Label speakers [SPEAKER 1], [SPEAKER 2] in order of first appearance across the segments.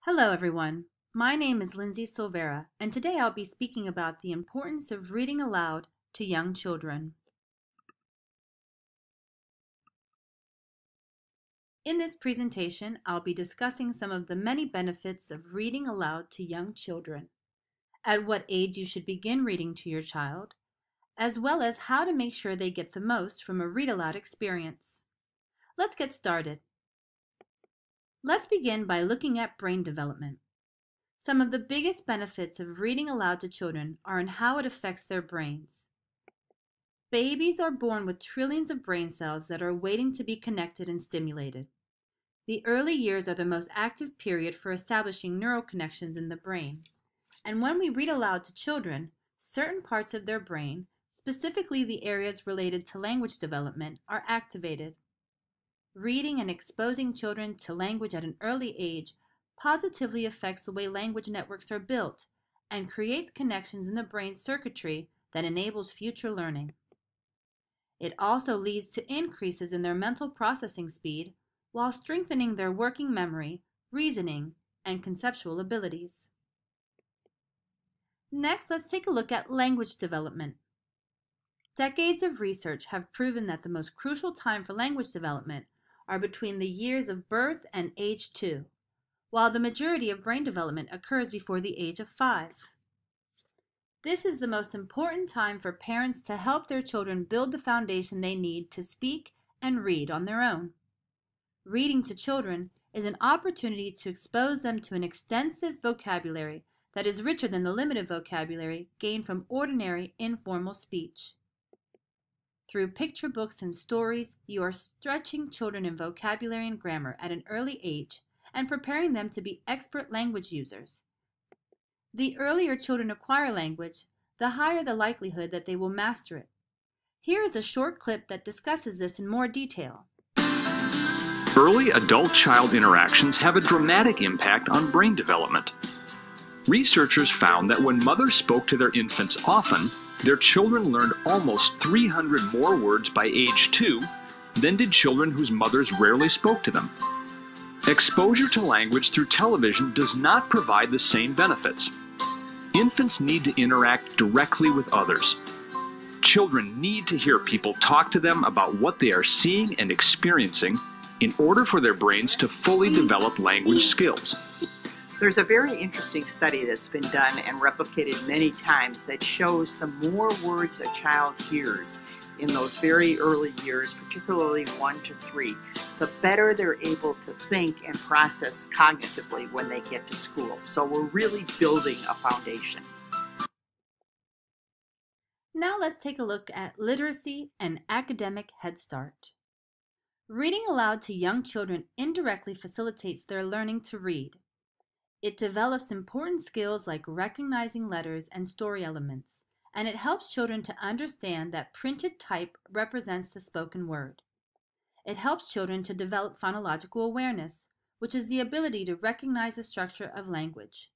[SPEAKER 1] Hello everyone, my name is Lindsay Silvera, and today I'll be speaking about the importance of reading aloud to young children. In this presentation, I'll be discussing some of the many benefits of reading aloud to young children, at what age you should begin reading to your child, as well as how to make sure they get the most from a read aloud experience. Let's get started. Let's begin by looking at brain development. Some of the biggest benefits of reading aloud to children are in how it affects their brains. Babies are born with trillions of brain cells that are waiting to be connected and stimulated. The early years are the most active period for establishing neural connections in the brain. And when we read aloud to children, certain parts of their brain, specifically the areas related to language development, are activated. Reading and exposing children to language at an early age positively affects the way language networks are built and creates connections in the brain's circuitry that enables future learning. It also leads to increases in their mental processing speed while strengthening their working memory, reasoning, and conceptual abilities. Next, let's take a look at language development. Decades of research have proven that the most crucial time for language development are between the years of birth and age 2. While the majority of brain development occurs before the age of 5. This is the most important time for parents to help their children build the foundation they need to speak and read on their own. Reading to children is an opportunity to expose them to an extensive vocabulary that is richer than the limited vocabulary gained from ordinary informal speech. Through picture books and stories, you are stretching children in vocabulary and grammar at an early age and preparing them to be expert language users. The earlier children acquire language, the higher the likelihood that they will master it. Here is a short clip that discusses this in more detail.
[SPEAKER 2] Early adult-child interactions have a dramatic impact on brain development. Researchers found that when mothers spoke to their infants often, their children learned almost 300 more words by age 2 than did children whose mothers rarely spoke to them. Exposure to language through television does not provide the same benefits. Infants need to interact directly with others. Children need to hear people talk to them about what they are seeing and experiencing in order for their brains to fully develop language skills.
[SPEAKER 3] There's a very interesting study that's been done and replicated many times that shows the more words a child hears in those very early years, particularly 1 to 3, the better they're able to think and process cognitively when they get to school. So we're really building a foundation.
[SPEAKER 1] Now let's take a look at literacy and academic head start. Reading aloud to young children indirectly facilitates their learning to read. It develops important skills like recognizing letters and story elements, and it helps children to understand that printed type represents the spoken word. It helps children to develop phonological awareness, which is the ability to recognize the structure of language.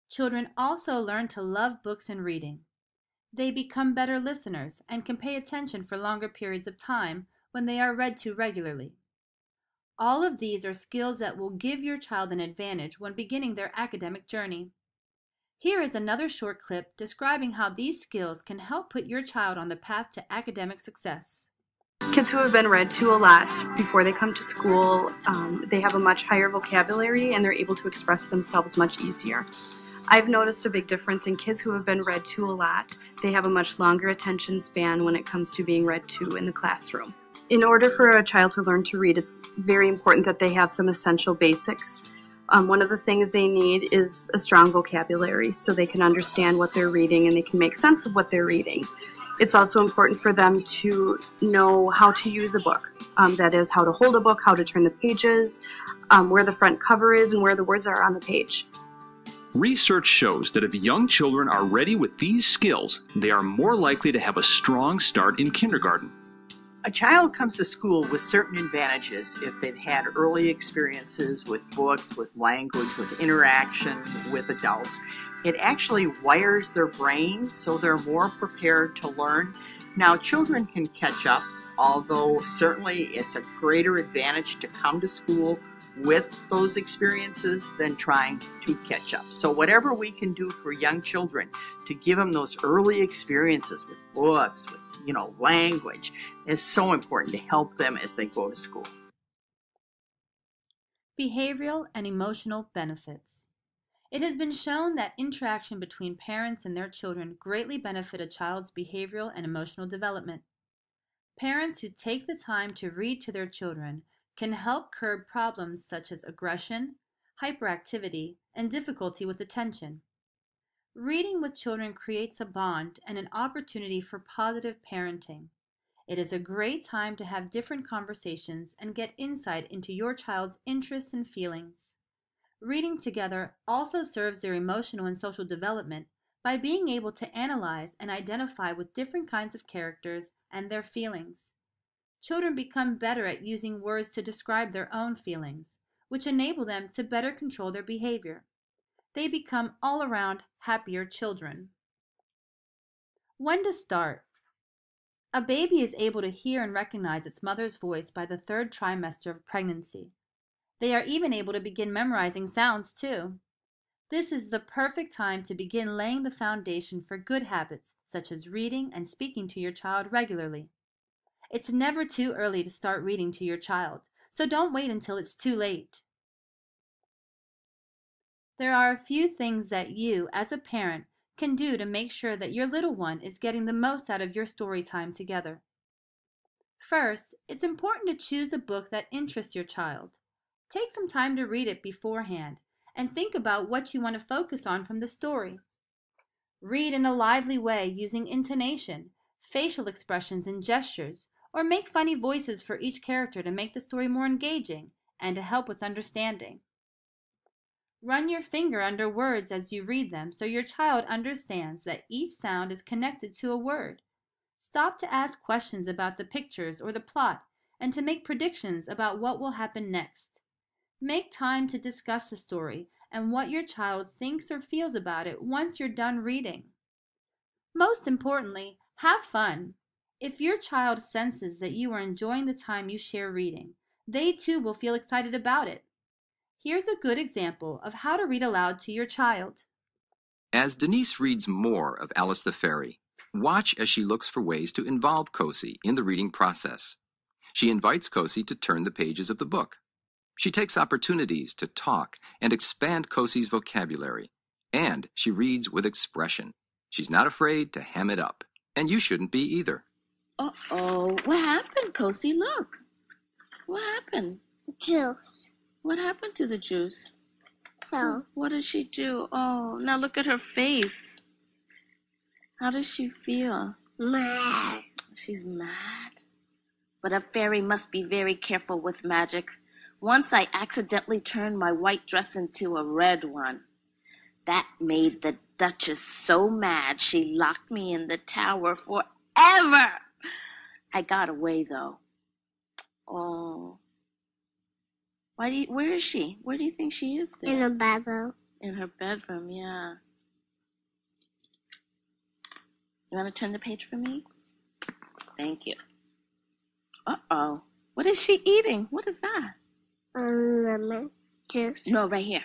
[SPEAKER 1] Children also learn to love books and reading. They become better listeners and can pay attention for longer periods of time when they are read to regularly. All of these are skills that will give your child an advantage when beginning their academic journey. Here is another short clip describing how these skills can help put your child on the path to academic success.
[SPEAKER 4] Kids who have been read to a lot before they come to school, they have a much higher vocabulary and they're able to express themselves much easier. I've noticed a big difference in kids who have been read to a lot. They have a much longer attention span when it comes to being read to in the classroom. In order for a child to learn to read, it's very important that they have some essential basics. One of the things they need is a strong vocabulary so they can understand what they're reading and they can make sense of what they're reading. It's also important for them to know how to use a book. That is, how to hold a book, how to turn the pages, where the front cover is, and where the words are on the page.
[SPEAKER 2] Research shows that if young children are ready with these skills, they are more likely to have a strong start in kindergarten.
[SPEAKER 3] A child comes to school with certain advantages if they've had early experiences with books, with language, with interaction with adults. It actually wires their brain so they're more prepared to learn. Now, children can catch up although certainly it's a greater advantage to come to school with those experiences than trying to catch up. So whatever we can do for young children to give them those early experiences with books, with language, is so important to help them as they go to school.
[SPEAKER 1] Behavioral and emotional benefits. It has been shown that interaction between parents and their children greatly benefit a child's behavioral and emotional development. Parents who take the time to read to their children can help curb problems such as aggression, hyperactivity, and difficulty with attention. Reading with children creates a bond and an opportunity for positive parenting. It is a great time to have different conversations and get insight into your child's interests and feelings. Reading together also serves their emotional and social development by being able to analyze and identify with different kinds of characters and their feelings. Children become better at using words to describe their own feelings, which enable them to better control their behavior. They become all-around happier children. When to start? A baby is able to hear and recognize its mother's voice by the 3rd trimester of pregnancy. They are even able to begin memorizing sounds too. This is the perfect time to begin laying the foundation for good habits such as reading and speaking to your child regularly. It's never too early to start reading to your child, so don't wait until it's too late. There are a few things that you, as a parent, can do to make sure that your little one is getting the most out of your story time together. First, it's important to choose a book that interests your child. Take some time to read it beforehand and think about what you want to focus on from the story. Read in a lively way using intonation, facial expressions and gestures, or make funny voices for each character to make the story more engaging and to help with understanding. Run your finger under words as you read them so your child understands that each sound is connected to a word. Stop to ask questions about the pictures or the plot and to make predictions about what will happen next. Make time to discuss the story and what your child thinks or feels about it once you're done reading. Most importantly, have fun. If your child senses that you are enjoying the time you share reading, they too will feel excited about it. Here's a good example of how to read aloud to your child.
[SPEAKER 2] As Denise reads more of Alice the Fairy, watch as she looks for ways to involve Cosi in the reading process. She invites Cosi to turn the pages of the book. She takes opportunities to talk and expand Cosi's vocabulary, and she reads with expression. She's not afraid to hem it up, and you shouldn't be either.
[SPEAKER 5] Uh-oh, what happened, Cosi? Look. What happened?
[SPEAKER 6] Juice.
[SPEAKER 5] What happened to the juice?
[SPEAKER 6] So,
[SPEAKER 5] What did she do? Oh, now look at her face. How does she feel?
[SPEAKER 6] mad.
[SPEAKER 5] She's mad. But a fairy must be very careful with magic. Once I accidentally turned my white dress into a red one. That made the Duchess so mad she locked me in the tower forever. I got away, though. Oh. Where is she? Where do you think she is there?
[SPEAKER 6] In a bubble.
[SPEAKER 5] In her bedroom, yeah. You want to turn the page for me? Thank you. Uh-oh. What is she eating? What is that?
[SPEAKER 6] Lemon juice.
[SPEAKER 5] No, right here.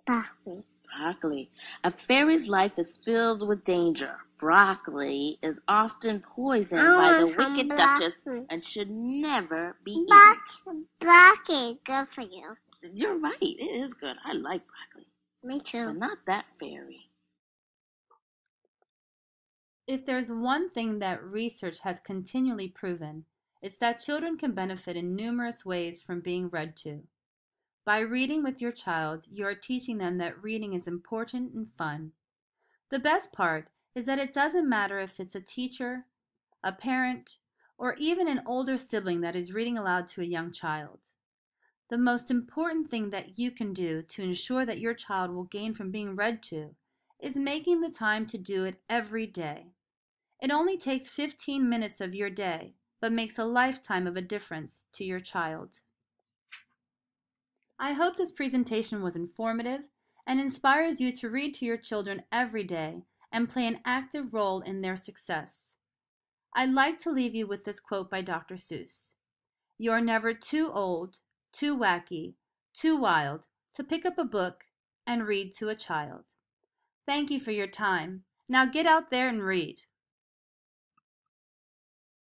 [SPEAKER 6] Broccoli.
[SPEAKER 5] Broccoli. A fairy's life is filled with danger. Broccoli is often poisoned by the
[SPEAKER 6] want some
[SPEAKER 5] wicked Duchess
[SPEAKER 6] broccoli.
[SPEAKER 5] and should never be eaten.
[SPEAKER 6] Broccoli, good for you.
[SPEAKER 5] You're right. It is good. I like broccoli.
[SPEAKER 6] Me
[SPEAKER 5] But
[SPEAKER 6] too.
[SPEAKER 5] not that fairy.
[SPEAKER 1] If there's one thing that research has continually proven, it's that children can benefit in numerous ways from being read to. By reading with your child, you are teaching them that reading is important and fun. The best part is that it doesn't matter if it's a teacher, a parent, or even an older sibling that is reading aloud to a young child. The most important thing that you can do to ensure that your child will gain from being read to is making the time to do it every day. It only takes 15 minutes of your day, but makes a lifetime of a difference to your child. I hope this presentation was informative and inspires you to read to your children every day and play an active role in their success. I'd like to leave you with this quote by Dr. Seuss. You're never too old, too wacky, too wild to pick up a book and read to a child. Thank you for your time. Now get out there and read.